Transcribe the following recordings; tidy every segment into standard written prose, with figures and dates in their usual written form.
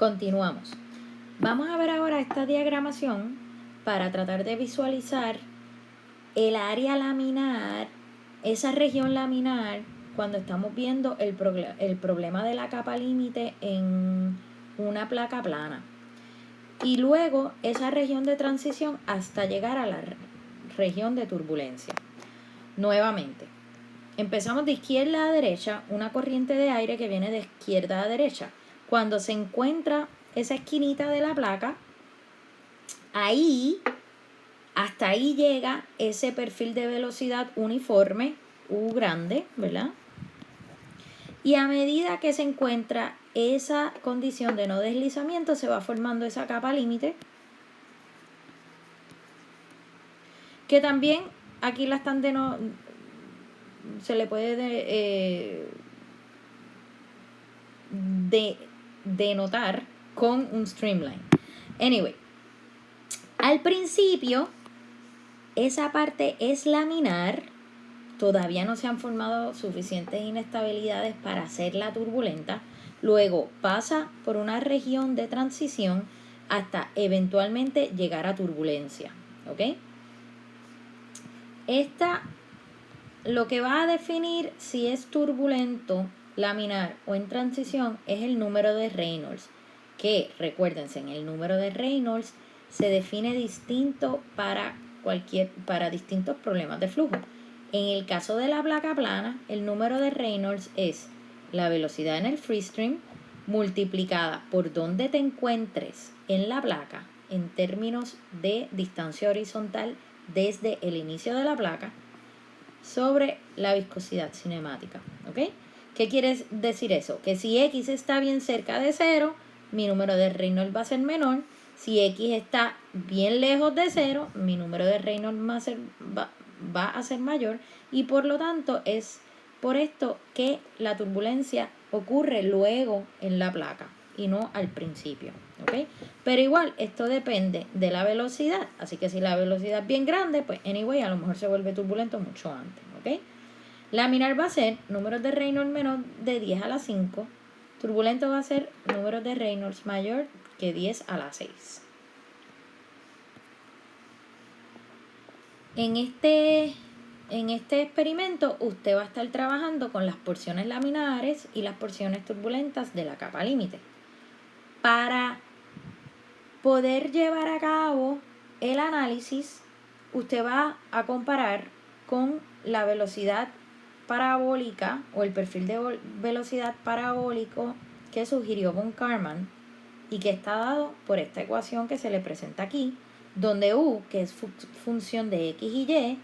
Continuamos. Vamos a ver ahora esta diagramación para tratar de visualizar el área laminar, esa región laminar, cuando estamos viendo el problema de la capa límite en una placa plana. Y luego esa región de transición hasta llegar a la región de turbulencia. Nuevamente, empezamos de izquierda a derecha, una corriente de aire que viene de izquierda a derecha. Cuando se encuentra esa esquinita de la placa, hasta ahí llega ese perfil de velocidad uniforme, U grande, ¿verdad? Y a medida que se encuentra esa condición de no deslizamiento, se va formando esa capa límite, que también aquí la están se le puede denotar con un streamline. Anyway, al principio esa parte es laminar, todavía no se han formado suficientes inestabilidades para hacerla turbulenta, luego pasa por una región de transición hasta eventualmente llegar a turbulencia, ¿ok? Lo que va a definir si es turbulento, laminar o en transición es el número de Reynolds, que recuérdense, en el número de Reynolds se define distinto para distintos problemas de flujo. En el caso de la placa plana, el número de Reynolds es la velocidad en el freestream multiplicada por donde te encuentres en la placa en términos de distancia horizontal desde el inicio de la placa sobre la viscosidad cinemática, ¿ok? ¿Qué quiere decir eso? Que si X está bien cerca de 0, mi número de Reynolds va a ser menor. Si X está bien lejos de 0, mi número de Reynolds va a ser mayor. Y por lo tanto es por esto que la turbulencia ocurre luego en la placa y no al principio, ¿ok? Pero igual, esto depende de la velocidad. Así que si la velocidad es bien grande, pues anyway, a lo mejor se vuelve turbulento mucho antes, ¿ok? Laminar va a ser números de Reynolds menor de 10 a la 5. Turbulento va a ser números de Reynolds mayor que 10 a la 6. En este experimento, usted va a estar trabajando con las porciones laminares y las porciones turbulentas de la capa límite. Para poder llevar a cabo el análisis, usted va a comparar con la velocidad parabólica o el perfil de velocidad parabólico que sugirió von Karman y que está dado por esta ecuación que se le presenta aquí, donde U, que es función de X y Y,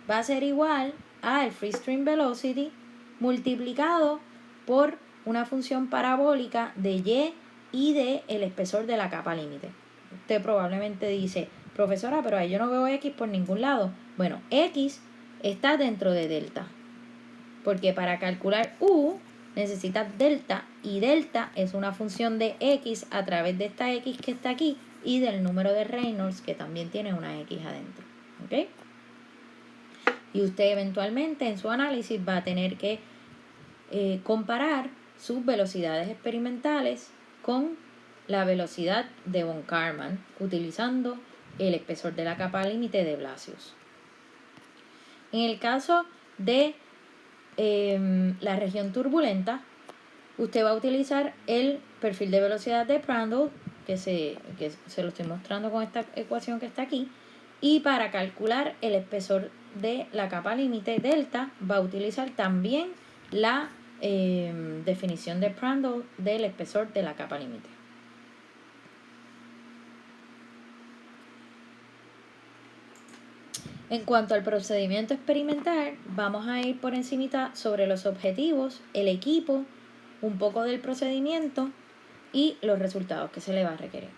va a ser igual al free stream velocity multiplicado por una función parabólica de Y y de el espesor de la capa límite. Usted probablemente dice, profesora, pero ahí yo no veo X por ningún lado. Bueno, X está dentro de delta, porque para calcular U necesitas delta, y delta es una función de X a través de esta X que está aquí y del número de Reynolds, que también tiene una X adentro, ¿ok? Y usted eventualmente en su análisis va a tener que comparar sus velocidades experimentales con la velocidad de von Karman utilizando el espesor de la capa límite de Blasius. En el caso de la región turbulenta, usted va a utilizar el perfil de velocidad de Prandtl, que se lo estoy mostrando con esta ecuación que está aquí, y para calcular el espesor de la capa límite delta va a utilizar también la definición de Prandtl del espesor de la capa límite. En cuanto al procedimiento experimental, vamos a ir por encimita sobre los objetivos, el equipo, un poco del procedimiento y los resultados que se le va a requerir.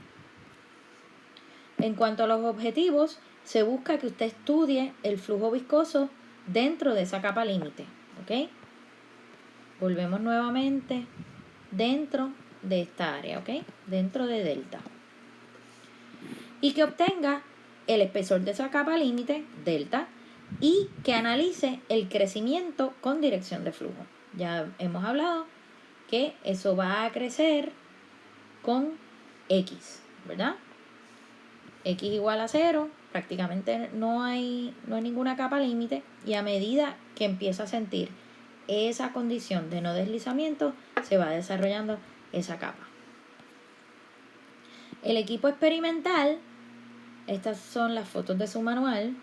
En cuanto a los objetivos, se busca que usted estudie el flujo viscoso dentro de esa capa límite, ¿ok? Volvemos nuevamente dentro de esta área, ¿ok? Dentro de delta. Y que obtenga el espesor de esa capa límite, delta, y que analice el crecimiento con dirección de flujo. Ya hemos hablado que eso va a crecer con X, ¿verdad? X igual a 0, prácticamente no hay ninguna capa límite, y a medida que empieza a sentir esa condición de no deslizamiento, se va desarrollando esa capa. El equipo experimental, estas son las fotos de su manual.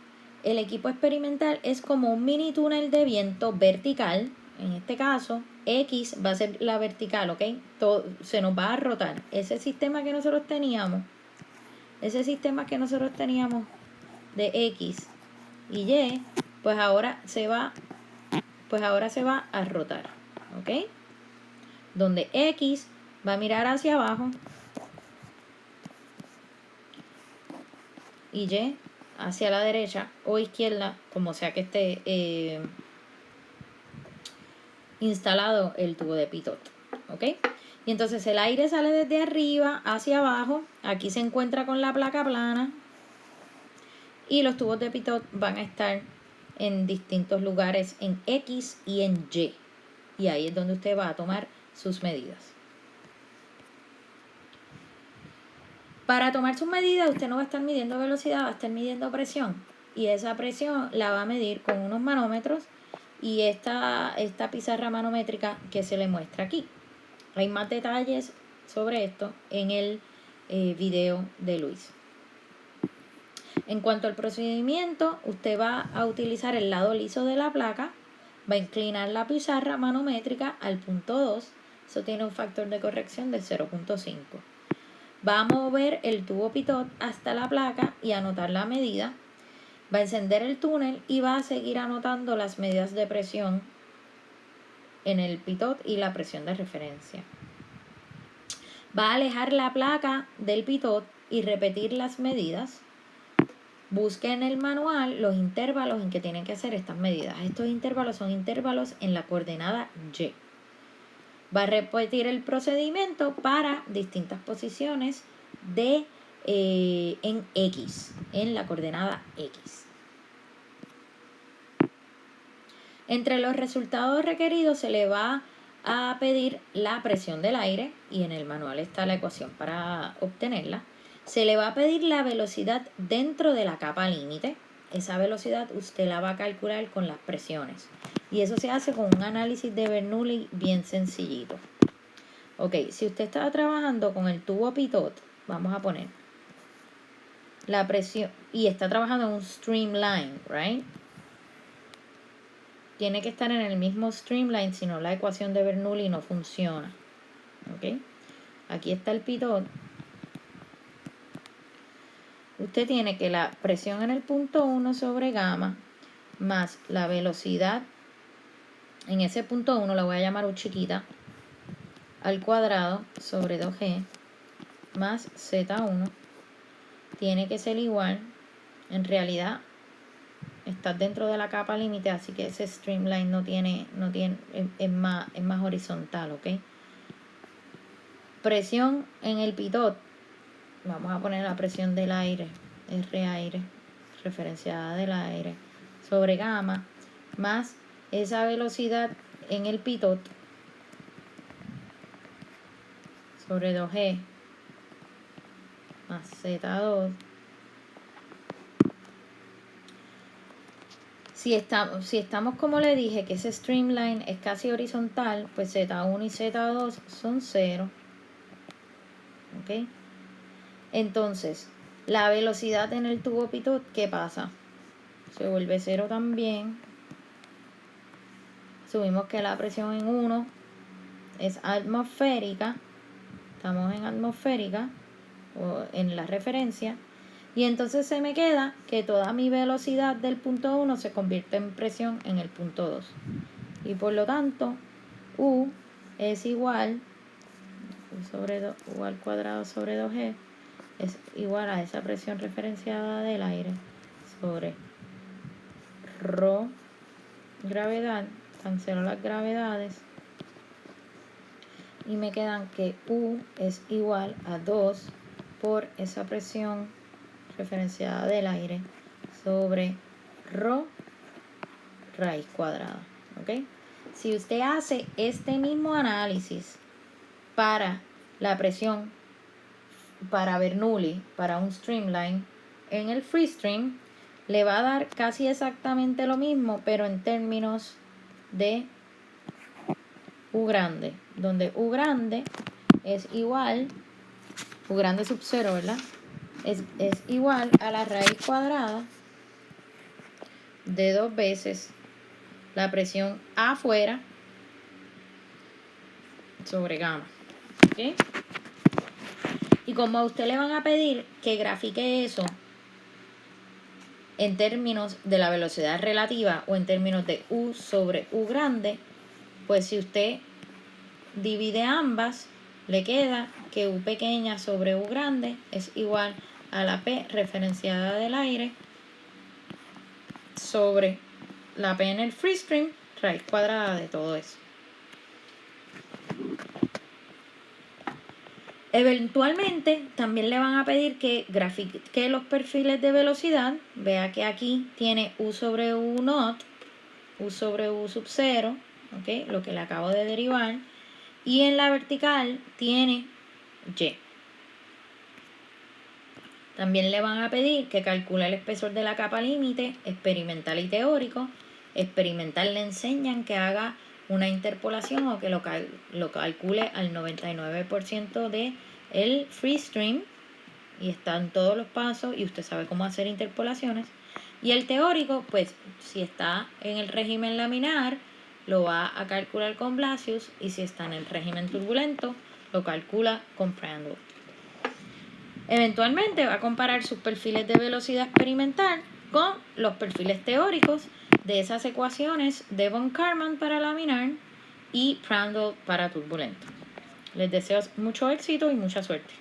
El equipo experimental es como un mini túnel de viento vertical. En este caso, X va a ser la vertical, ¿ok? Todo, se nos va a rotar. Ese sistema que nosotros teníamos de X y Y, pues ahora se va a rotar, ¿ok? Donde X va a mirar hacia abajo y Y hacia la derecha o izquierda, como sea que esté instalado el tubo de pitot, ¿ok? Y entonces el aire sale desde arriba hacia abajo, aquí se encuentra con la placa plana y los tubos de pitot van a estar en distintos lugares en X y en Y, y ahí es donde usted va a tomar sus medidas. Para tomar sus medidas, usted no va a estar midiendo velocidad, va a estar midiendo presión. Y esa presión la va a medir con unos manómetros y esta pizarra manométrica que se le muestra aquí. Hay más detalles sobre esto en el video de Luis. En cuanto al procedimiento, usted va a utilizar el lado liso de la placa, va a inclinar la pizarra manométrica al punto 2. Eso tiene un factor de corrección del 0.5. Va a mover el tubo pitot hasta la placa y anotar la medida. Va a encender el túnel y va a seguir anotando las medidas de presión en el pitot y la presión de referencia. Va a alejar la placa del pitot y repetir las medidas. Busque en el manual los intervalos en que tienen que hacer estas medidas. Estos intervalos son intervalos en la coordenada Y. Va a repetir el procedimiento para distintas posiciones en X, en la coordenada X. Entre los resultados requeridos se le va a pedir la presión del aire, y en el manual está la ecuación para obtenerla. Se le va a pedir la velocidad dentro de la capa límite. Esa velocidad usted la va a calcular con las presiones. Y eso se hace con un análisis de Bernoulli bien sencillito. Ok, si usted estaba trabajando con el tubo pitot, vamos a poner la presión, y está trabajando en un streamline, right? Tiene que estar en el mismo streamline, si no la ecuación de Bernoulli no funciona. Ok, aquí está el pitot. Usted tiene que la presión en el punto 1 sobre gamma más la velocidad en ese punto 1, la voy a llamar U chiquita, al cuadrado sobre 2G más Z1 tiene que ser igual. En realidad estás dentro de la capa límite, así que ese streamline es más horizontal, ¿ok? Presión en el pitot, vamos a poner la presión del aire, R aire, referenciada del aire, sobre gamma, más esa velocidad en el pitot, sobre 2G, más Z2. Si estamos como le dije, que ese streamline es casi horizontal, pues Z1 y Z2 son 0. ¿Ok? Entonces, la velocidad en el tubo pitot, ¿qué pasa? Se vuelve 0 también. Subimos que la presión en 1 es atmosférica. Estamos en atmosférica o en la referencia. Y entonces se me queda que toda mi velocidad del punto 1 se convierte en presión en el punto 2. Y por lo tanto, U es igual, U al cuadrado sobre 2G, es igual a esa presión referenciada del aire sobre ρ, gravedad, cancelo las gravedades, y me quedan que U es igual a 2 por esa presión referenciada del aire sobre ρ raíz cuadrada. ¿Ok? Si usted hace este mismo análisis para la presión para Bernoulli, para un streamline, en el freestream le va a dar casi exactamente lo mismo, pero en términos de U grande, donde U grande es igual, U grande sub 0, ¿verdad? Es igual a la raíz cuadrada de 2 veces la presión afuera sobre gamma. ¿Ok? Y como a usted le van a pedir que grafique eso en términos de la velocidad relativa o en términos de U sobre U grande, pues si usted divide ambas, le queda que U pequeña sobre U grande es igual a la P referenciada del aire sobre la P en el freestream, raíz cuadrada de todo eso. Eventualmente también le van a pedir que grafique los perfiles de velocidad. Vea que aquí tiene U sobre U naught, U sobre U sub 0, ¿okay? Lo que le acabo de derivar. Y en la vertical tiene Y. También le van a pedir que calcule el espesor de la capa límite, experimental y teórico. Experimental le enseñan que haga una interpolación o que lo calcule al 99% de el freestream, y están todos los pasos y usted sabe cómo hacer interpolaciones. Y el teórico, pues si está en el régimen laminar, lo va a calcular con Blasius, y si está en el régimen turbulento, lo calcula con Prandtl. Eventualmente va a comparar sus perfiles de velocidad experimental con los perfiles teóricos de esas ecuaciones de von Karman para laminar y Prandtl para turbulento. Les deseo mucho éxito y mucha suerte.